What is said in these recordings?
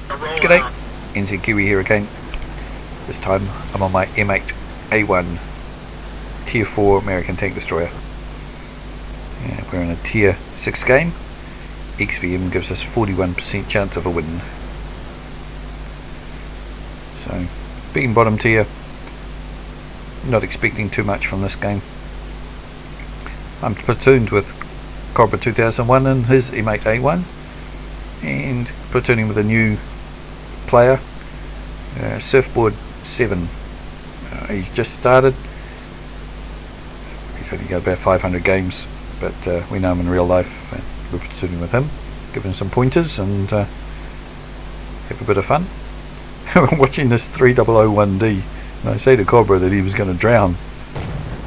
G'day, NZKIWI here again. This time I'm on my M8A1 Tier 4 American Tank Destroyer. Yeah, we're in a Tier 6 game. XVM gives us 41% chance of a win. So, being bottom tier, not expecting too much from this game. I'm platooned with Cobra 2001 and his M8A1, and platooning with a new player, Surfboard 7. He's just started. He's only got about 500 games, but we know him in real life. We're platooning with him, giving some pointers and have a bit of fun. We're watching this 3001D, and I say to Cobra that he was going to drown.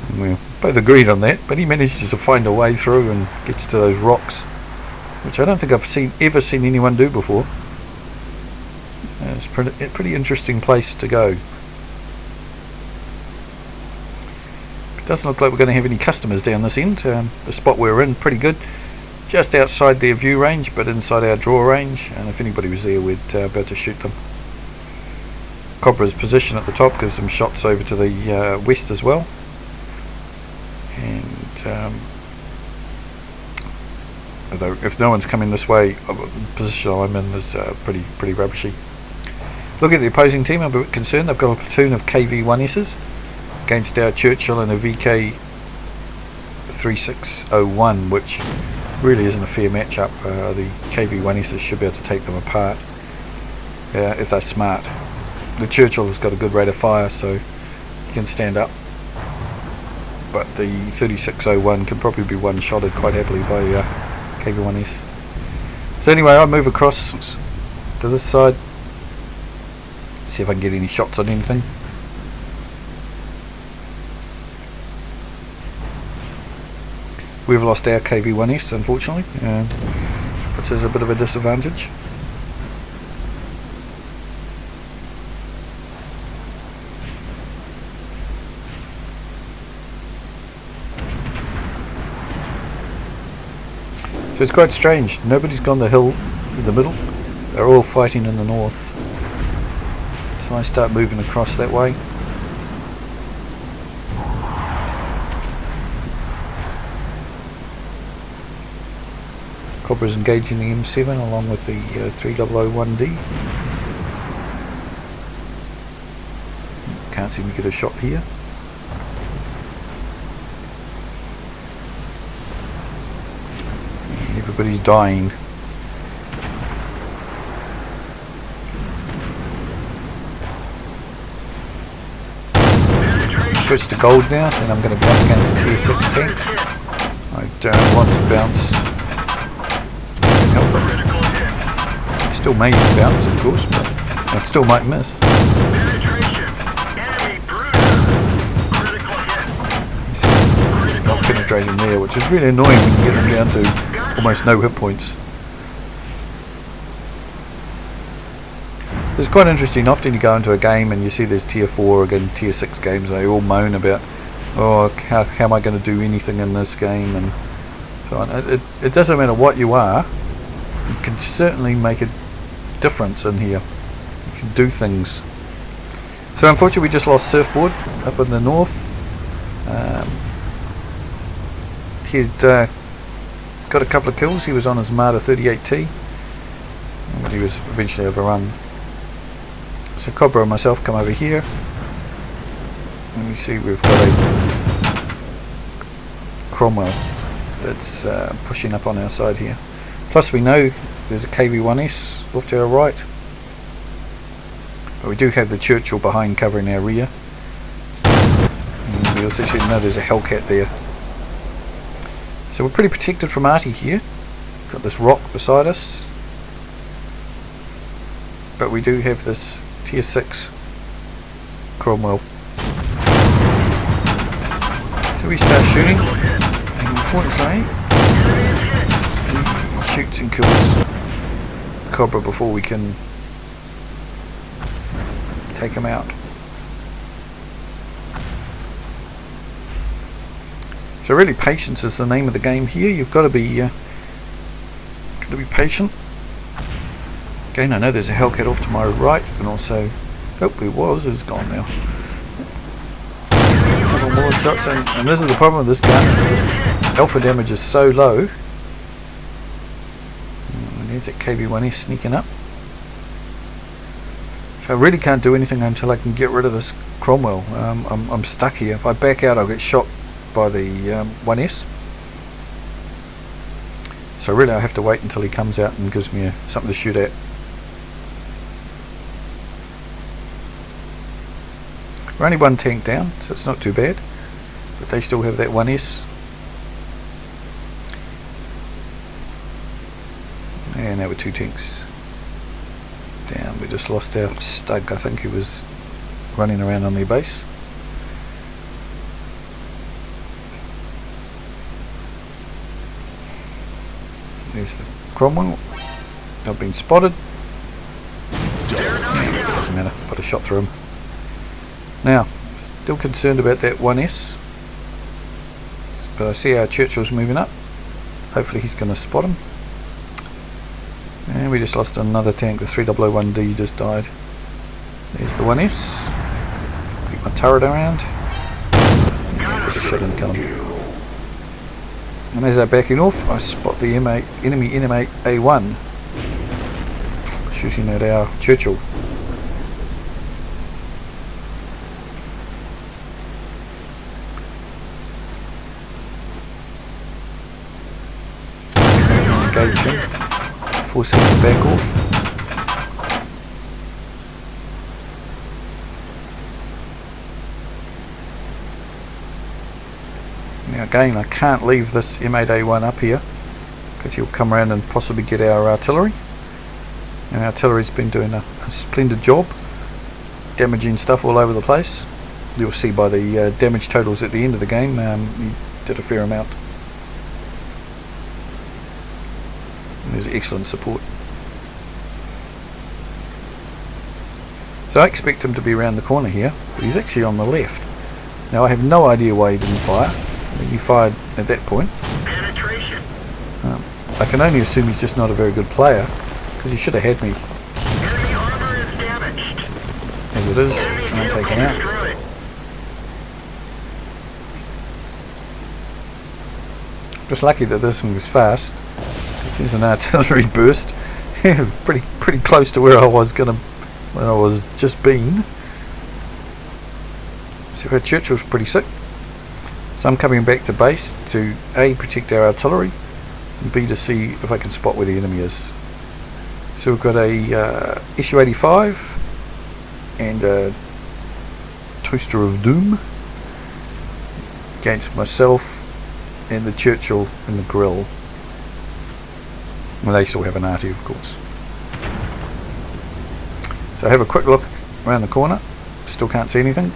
And we both agreed on that, but he manages to find a way through and gets to those rocks, which I don't think I've ever seen anyone do before. It's a pretty interesting place to go. It doesn't look like we're going to have any customers down this end. The spot we're in, pretty good. Just outside their view range, but inside our draw range. And if anybody was there, we'd be able to shoot them. Cobra's position at the top gives them shots over to the west as well. And although if no one's coming this way, the position I'm in is pretty rubbishy. Look at the opposing team, I'm a bit concerned. They've got a platoon of KV-1Ss against our Churchill and a VK-3601, which really isn't a fair matchup. The KV-1Ss should be able to take them apart if they're smart. The Churchill has got a good rate of fire, so he can stand up, but the 3601 can probably be one-shotted quite happily by KV-1S. So anyway, I'll move across to this side, see if I can get any shots on anything. We've lost our KV-1S, unfortunately, which is a bit of a disadvantage. So it's quite strange, nobody's gone the hill in the middle, they're all fighting in the north. So I start moving across that way. Cobra's engaging the M7 along with the 3001D. Can't seem to get a shot here. Everybody's dying. Switch to gold now, so I'm going to go against tier 6 tanks. I don't want to bounce. Help it. Still may bounce, of course, but I still might miss. Not penetrating there, which is really annoying when you get them down to almost no hit points. It's quite interesting. Often you go into a game and you see there's tier 4 against tier 6 games, and they all moan about, oh, how am I going to do anything in this game, and so on. It doesn't matter what you are, you can certainly make a difference in here. You can do things. So unfortunately we just lost Surfboard up in the north. He'd got a couple of kills. He was on his Marder 38T, but he was eventually overrun. So Cobra and myself come over here, and we see we've got a Cromwell that's pushing up on our side here. Plus we know there's a KV-1S off to our right, but we do have the Churchill behind covering our rear, and we also know there's a Hellcat there. So we're pretty protected from arty here. Got this rock beside us, but we do have this tier 6 Cromwell. So we start shooting, and unfortunately he shoots and kills the Cobra before we can take him out. So really, patience is the name of the game here. You've got to be patient. Again, I know there's a Hellcat off to my right, and also, is gone now. A couple more shots, and this is the problem with this gun, it's just alpha damage is so low. And there's that NZKIWI sneaking up. So I really can't do anything until I can get rid of this Cromwell. I'm stuck here. If I back out, I'll get shot by the 1S. So really I have to wait until he comes out and gives me something to shoot at. We're only one tank down, so it's not too bad. But they still have that 1S. And now we're 2 tanks down. We just lost our Stug, I think he was running around on their base. There's the Cromwell. I've been spotted. Doesn't matter, put a shot through him. Now, still concerned about that 1S. But I see our Churchill's moving up. Hopefully he's going to spot him. And we just lost another tank. The 3001D just died. There's the 1S. Keep my turret around. Put a shot incoming. And as they're backing off, I spot the enemy M8A1 shooting at our Churchill. Engage him, forcing him to back off. Now again, I can't leave this M8A1 up here because he'll come around and possibly get our artillery. And artillery's been doing a splendid job, damaging stuff all over the place. You'll see by the damage totals at the end of the game, he did a fair amount. And there's excellent support. So I expect him to be around the corner here, but he's actually on the left. Now I have no idea why he didn't fire. He fired at that point. I can only assume he's just not a very good player, because he should have had me. As it is, I'm taken out. Just lucky that this one was fast. There's an artillery burst, pretty close to where I was just been. So our Churchill's pretty sick. So I'm coming back to base to A, protect our artillery, and B, to see if I can spot where the enemy is. So we've got a issue 85 and a Toaster of Doom against myself and the Churchill and the Grill. Well, they still have an arty, of course. So I have a quick look around the corner, still can't see anything.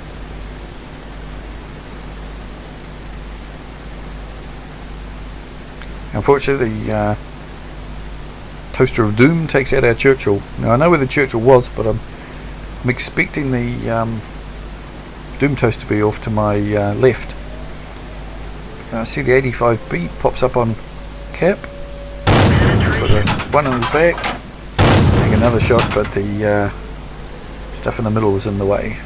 Unfortunately, the Toaster of Doom takes out our Churchill. Now I know where the Churchill was, but I'm expecting the Doom Toast to be off to my left. I see the 85B pops up on cap. Put one on his back. Take another shot, but the stuff in the middle was in the way.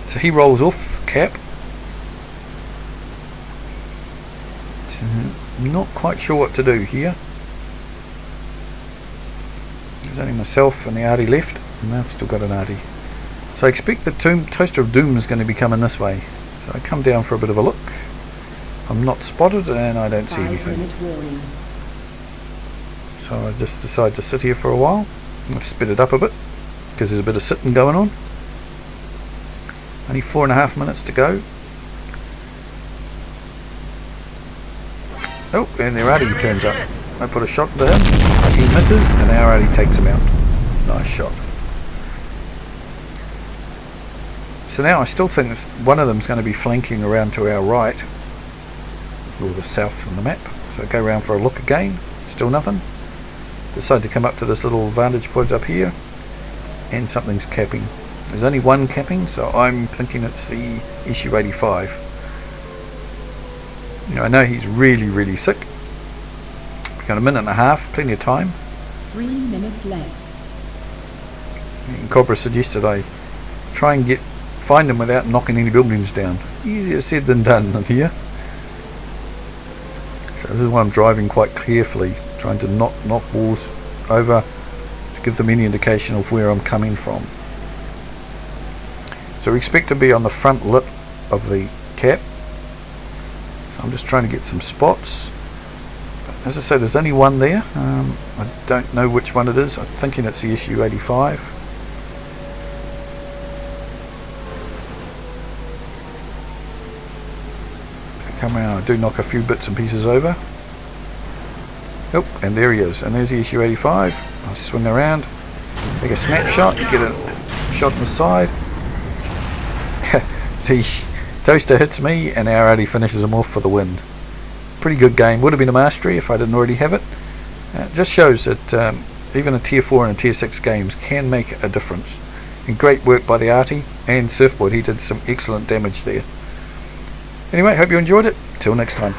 So he rolls off cap. Not quite sure what to do here. There's only myself and the arty left, and I've still got an arty. So I expect the Toaster of Doom is going to be coming this way. So I come down for a bit of a look. I'm not spotted and I don't see anything. So I just decide to sit here for a while. I've sped it up a bit because there's a bit of sitting going on. Only 4.5 minutes to go. Oh, and their arty turns up. I put a shot into him, he misses, and our arty takes him out. Nice shot. So now I still think one of them's going to be flanking around to our right, or the south on the map. So I go around for a look again, still nothing. Decide to come up to this little vantage point up here, and something's capping. There's only one capping, so I'm thinking it's the issue 85. You know, I know he's really sick. We've got a minute and a half, plenty of time. 3 minutes left. And Cobra suggested I try and find them without knocking any buildings down. Easier said than done here. So this is why I'm driving quite carefully, trying to not knock walls over to give them any indication of where I'm coming from. So we expect to be on the front lip of the cap. So I'm just trying to get some spots. But as I said, there's only one there. I don't know which one it is. I'm thinking it's the SU-85. So come around, I do knock a few bits and pieces over. Oh, and there he is. And there's the SU-85. I'll swing around, take a snapshot, get a shot on the side. The toaster hits me and our Audi finishes him off for the win. Pretty good game. Would have been a mastery if I didn't already have it. It just shows that even a tier 4 and a tier 6 games can make a difference. And great work by the Artie and Surfboard. He did some excellent damage there. Anyway, hope you enjoyed it. Till next time.